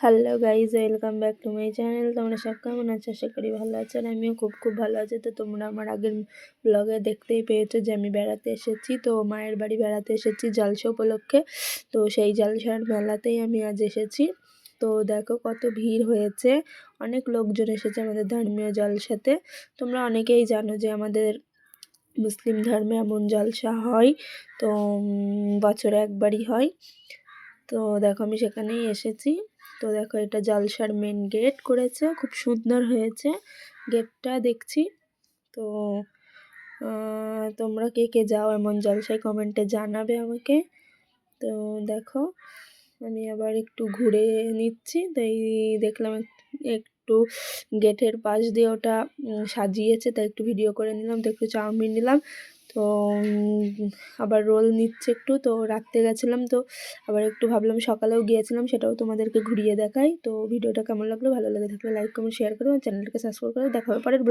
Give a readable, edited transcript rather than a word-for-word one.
Hello guys, welcome back to my channel. তোমরা সব কেমন আছো? আশা করি ভালো আছো, আর আমিও খুব ভালো আছি। তো তোমরা আমার আগের ব্লগে দেখতেই পেয়েছো যে আমি বেড়াতে এসেছি, তো মায়ের বাড়ি বেড়াতে এসেছি জলসা উপলক্ষে। তো সেই জলসার মেলাতেই আমি আজ এসেছি। তো দেখো কত ভিড় হয়েছে, অনেক লোকজন এসেছে আমাদের ধর্মীয় জলসাতে। তোমরা অনেকেই জানো যে আমাদের মুসলিম ধর্মে এমন জলসা হয়, তো বছরে একবারই হয়। তো দেখো আমি সেখানেই এসেছি। তো দেখো এটা জলসার মেন গেট করেছে, খুব সুন্দর হয়েছে গেটটা দেখছি। তো তোমরা কে কে যাও এমন জলসায় কমেন্টে জানাবে আমাকে। তো দেখো আমি আবার একটু ঘুরে নিচ্ছি, তাই দেখলাম একটু গেটের পাশ দিয়ে ওটা সাজিয়েছে, তাই একটু ভিডিও করে নিলাম। তো একটু চাউমিন নিলাম, তো আবার রোল নিচ্ছে একটু। তো রাখতে গেছিলাম, তো আবার একটু ভাবলাম সকালেও গিয়েছিলাম, সেটাও তোমাদেরকে ঘুরিয়ে দেখাই। তো ভিডিওটা কেমন লাগলো, ভালো লেগে থাকলে লাইক কমেন্ট শেয়ার করো, চ্যানেলটাকে সাবস্ক্রাইব করে দেখা হবে পরের